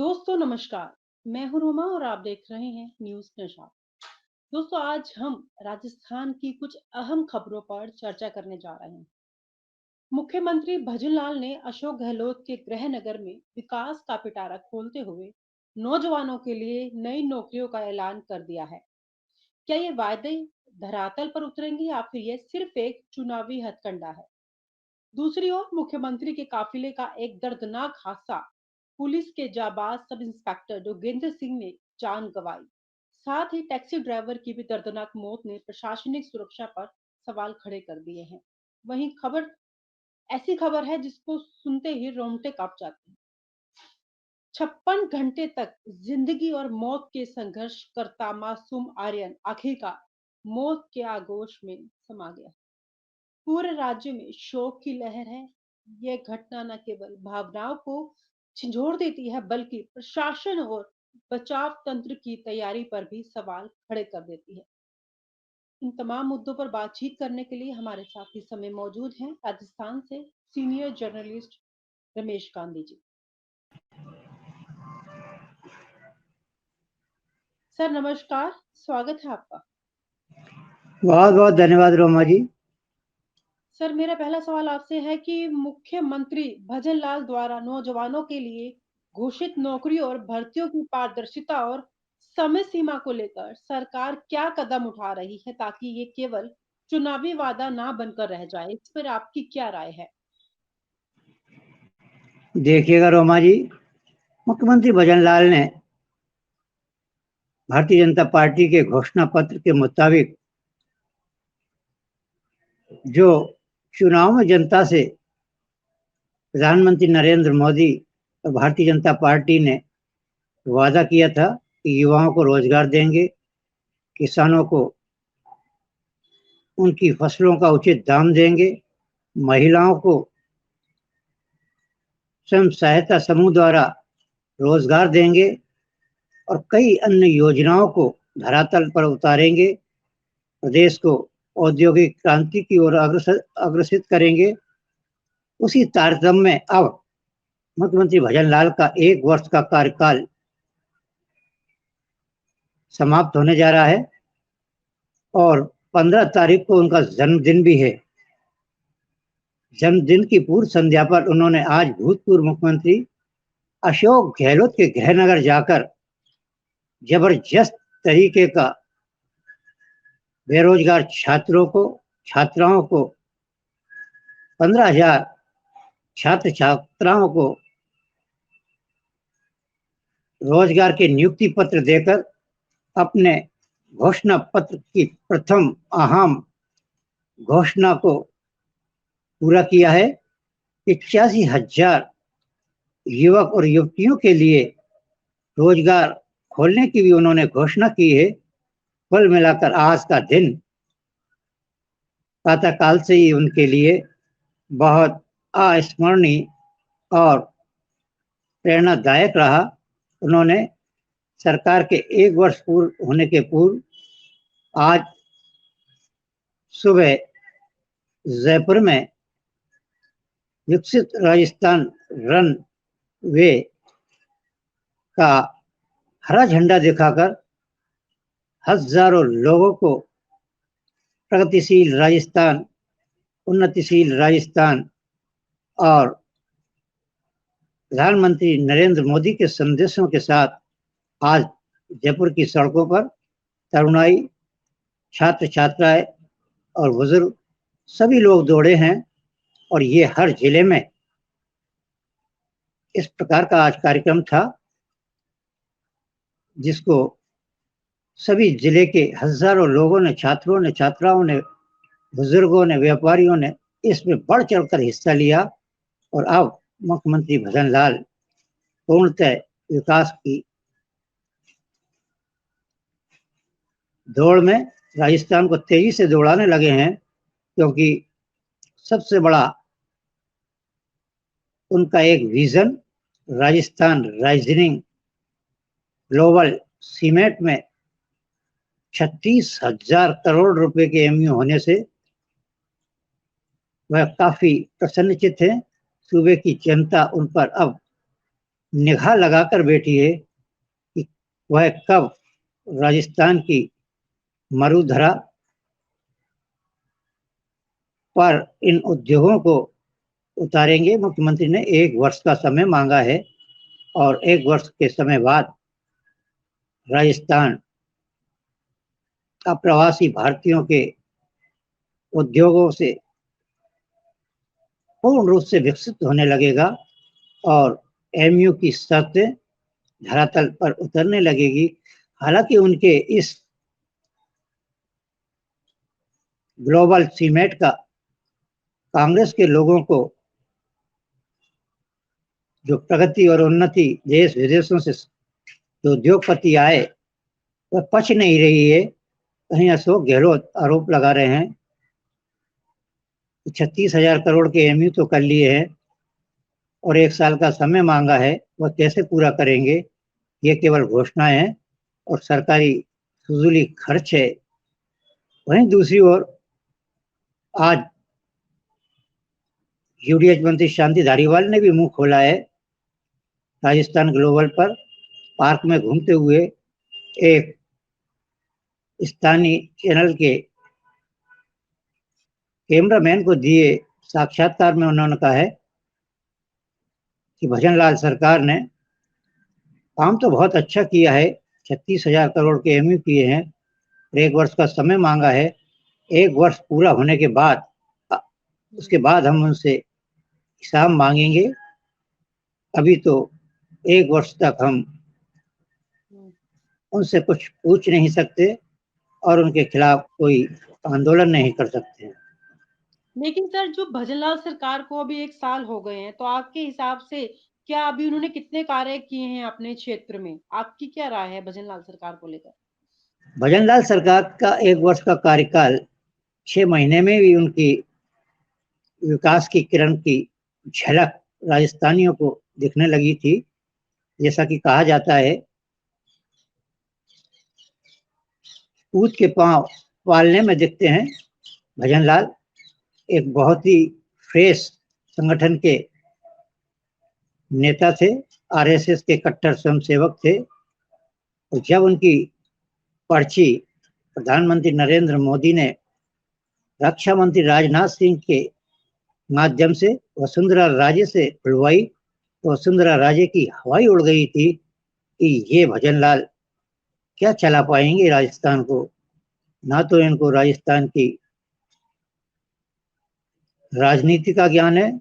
दोस्तों नमस्कार। मैं हूं रोमा और आप देख रहे हैं न्यूज़ नशा। दोस्तों आज हम राजस्थान की कुछ अहम खबरों पर चर्चा करने जा रहे हैं। मुख्यमंत्री भजनलाल ने अशोक गहलोत के गृह नगर में विकास का पिटारा खोलते हुए नौजवानों के लिए नई नौकरियों का ऐलान कर दिया है। क्या ये वादे धरातल पर उतरेंगे या फिर ये सिर्फ एक चुनावी हथकंडा है? दूसरी ओर मुख्यमंत्री के काफिले का एक दर्दनाक हादसा, पुलिस के जाबाज सब इंस्पेक्टर जोगेंद्र सिंह ने जान गंवाई। साथ ही टैक्सी ड्राइवर की भी दर्दनाक मौत ने प्रशासनिक सुरक्षा पर सवाल खड़े कर दिए हैं। वहीं खबर ऐसी खबर है जिसको सुनते ही रोंगटे कांप जाते हैं। 56 घंटे तक जिंदगी और मौत के संघर्ष करता मासूम आर्यन आखिरकार मौत के आगोश में समा गया। पूरे राज्य में शोक की लहर है। यह घटना न केवल भावनाओं को झंझोर देती है बल्कि प्रशासन और बचाव तंत्र की तैयारी पर भी सवाल खड़े कर देती है। इन तमाम मुद्दों पर बातचीत करने के लिए हमारे साथ इस समय मौजूद हैं राजस्थान से senior journalist Ramesh Gandhi ji. Sir नमस्कार, स्वागत है आपका। बहुत बहुत धन्यवाद रोमा जी। सर मेरा पहला सवाल आपसे है कि मुख्यमंत्री भजनलाल द्वारा नौजवानों के लिए घोषित नौकरी और भर्तियों की पारदर्शिता और समय सीमा को लेकर सरकार क्या कदम उठा रही है ताकि ये केवल चुनावी वादा ना बनकर रह जाए? इस पर आपकी क्या राय है? देखिएगा रोमा जी, मुख्यमंत्री भजनलाल ने भारतीय जनता पार्टी के घोषणा पत्र के मुताबिक जो चुनाव में जनता से प्रधानमंत्री नरेंद्र मोदी और भारतीय जनता पार्टी ने वादा किया था कि युवाओं को रोजगार देंगे, किसानों को उनकी फसलों का उचित दाम देंगे, महिलाओं को स्वयं सहायता समूह द्वारा रोजगार देंगे और कई अन्य योजनाओं को धरातल पर उतारेंगे, प्रदेश को औद्योगिक क्रांति की ओर अग्रसित करेंगे। उसी तारतम्य में अब मुख्यमंत्री भजनलाल का 1 वर्ष का कार्यकाल समाप्त होने जा रहा है और 15 तारीख को उनका जन्मदिन भी है। जन्मदिन की पूर्व संध्या पर उन्होंने आज भूतपूर्व मुख्यमंत्री अशोक गहलोत के गृहनगर जाकर जबरदस्त तरीके का बेरोजगार छात्राओं को 15,000 छात्र छात्राओं को रोजगार के नियुक्ति पत्र देकर अपने घोषणा पत्र की प्रथम अहम घोषणा को पूरा किया है। 81,000 युवक और युवतियों के लिए रोजगार खोलने की भी उन्होंने घोषणा की है। कुल मिलाकर आज का दिन प्रातःकाल से ही उनके लिए बहुत अस्मरणीय और प्रेरणादायक रहा। उन्होंने सरकार के 1 वर्ष पूर्ण होने के पूर्व आज सुबह जयपुर में विकसित राजस्थान रन वे का हरा झंडा दिखाकर हजारों लोगों को प्रगतिशील राजस्थान, उन्नतिशील राजस्थान और प्रधानमंत्री नरेंद्र मोदी के संदेशों के साथ आज जयपुर की सड़कों पर तरुणाई, छात्र छात्राएं और बुजुर्ग सभी लोग दौड़े हैं और ये हर जिले में इस प्रकार का आज कार्यक्रम था जिसको सभी जिले के हजारों लोगों ने, छात्रों ने, छात्राओं ने, बुजुर्गों ने, व्यापारियों ने इसमें बढ़ चढ़कर हिस्सा लिया। और अब मुख्यमंत्री भजनलाल पूर्णतः विकास की दौड़ में राजस्थान को तेजी से दौड़ाने लगे हैं, क्योंकि सबसे बड़ा उनका एक vision Rajasthan rising global cement में 36,000 करोड़ रुपए के एमयू होने से वह काफी प्रसन्नचित्त है। सूबे की जनता उन पर अब निगाह लगाकर बैठी है कि वह कब राजस्थान की मरुधरा पर इन उद्योगों को उतारेंगे। मुख्यमंत्री ने 1 वर्ष का समय मांगा है और 1 वर्ष के समय बाद राजस्थान अप्रवासी भारतीयों के उद्योगों से पूर्ण रूप से विकसित होने लगेगा और एमयू की शर्तें धरातल पर उतरने लगेगी। हालांकि उनके इस ग्लोबल सीमेट का कांग्रेस के लोगों को जो प्रगति और उन्नति देश विदेशों से जो उद्योगपति आए वह पच नहीं रही है। कहीं अशोक गहलोत आरोप लगा रहे हैं 36,000 करोड़ के एमयू तो कर लिए हैं और 1 साल का समय मांगा है, वह कैसे पूरा करेंगे? ये केवल घोषणाएं हैं और सरकारी फजूली खर्च है। वहीं दूसरी ओर आज यूडीएच मंत्री शांति धारीवाल ने भी मुंह खोला है। राजस्थान ग्लोबल पर पार्क में घूमते हुए एक स्थानीय चैनल के कैमरामैन को दिए साक्षात्कार में उन्होंने कहा है कि भजनलाल सरकार ने काम तो बहुत अच्छा किया है, 36,000 करोड़ के एमयू किए हैं, 1 वर्ष का समय मांगा है। 1 वर्ष पूरा होने के बाद उसके बाद हम उनसे हिसाब मांगेंगे। अभी तो 1 वर्ष तक हम उनसे कुछ पूछ नहीं सकते और उनके खिलाफ कोई आंदोलन नहीं कर सकते हैं। लेकिन सर, जो भजनलाल सरकार को अभी 1 साल हो गए हैं, तो आपके हिसाब से क्या अभी उन्होंने कितने कार्य किए हैं अपने क्षेत्र में? आपकी क्या राय है भजनलाल सरकार को लेकर? भजनलाल सरकार का 1 वर्ष का कार्यकाल 6 महीने में भी उनकी विकास की किरण की झलक राजस्थानियों को दिखने लगी थी। जैसा कि कहा जाता है, ऊंट के पांव पालने में दिखते हैं। भजनलाल एक बहुत ही फ्रेश संगठन के नेता थे, आरएसएस के कट्टर स्वयंसेवक थे और जब उनकी पर्ची प्रधानमंत्री नरेंद्र मोदी ने रक्षा मंत्री राजनाथ सिंह के माध्यम से वसुंधरा राजे से खुलवाई तो वसुंधरा राजे की हवाई उड़ गई थी कि ये भजनलाल क्या चला पाएंगे राजस्थान को। ना तो इनको राजस्थान की राजनीति का ज्ञान है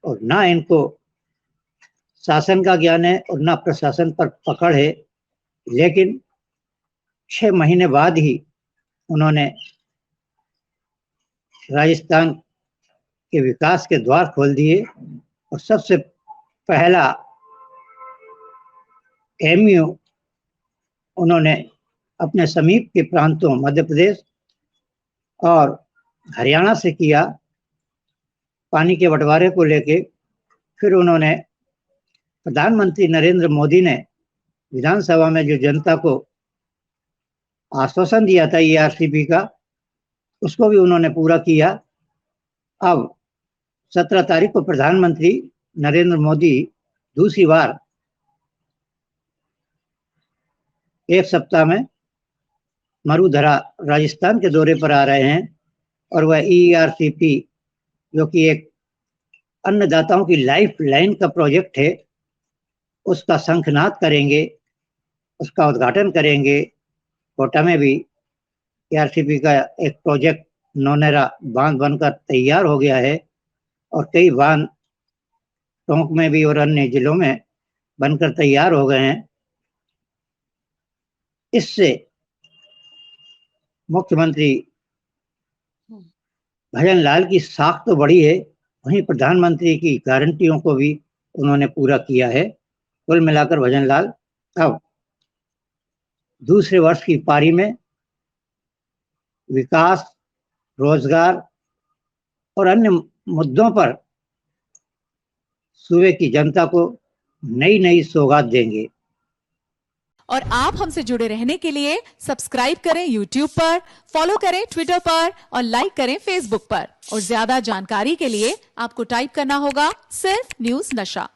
और ना इनको शासन का ज्ञान है और ना प्रशासन पर पकड़ है। लेकिन 6 महीने बाद ही उन्होंने राजस्थान के विकास के द्वार खोल दिए और सबसे पहला एमयू उन्होंने अपने समीप के प्रांतों मध्य प्रदेश और हरियाणा से किया पानी के बंटवारे को लेके। फिर उन्होंने प्रधानमंत्री नरेंद्र मोदी ने विधानसभा में जो जनता को आश्वासन दिया था ईआरसीपी का, उसको भी उन्होंने पूरा किया। अब 17 तारीख को प्रधानमंत्री नरेंद्र मोदी दूसरी बार 1 सप्ताह में मरुधरा राजस्थान के दौरे पर आ रहे हैं और वह ईआरसीपी जो कि एक अन्नदाताओं की लाइफ लाइन का प्रोजेक्ट है, उसका शंखनाद करेंगे, उसका उद्घाटन करेंगे। कोटा में भी ईआरसीपी का एक प्रोजेक्ट नौनेरा बांध बनकर तैयार हो गया है और कई बांध टोंक में भी और अन्य जिलों में बनकर तैयार हो गए हैं। इससे मुख्यमंत्री भजनलाल की साख तो बढ़ी है, वहीं प्रधानमंत्री की गारंटियों को भी उन्होंने पूरा किया है। कुल मिलाकर भजनलाल अब दूसरे वर्ष की पारी में विकास, रोजगार और अन्य मुद्दों पर सूबे की जनता को नई नई सौगात देंगे। और आप हमसे जुड़े रहने के लिए सब्सक्राइब करें YouTube पर, फॉलो करें Twitter पर और लाइक करें Facebook पर। और ज्यादा जानकारी के लिए आपको टाइप करना होगा सिर्फ न्यूज़ नशा।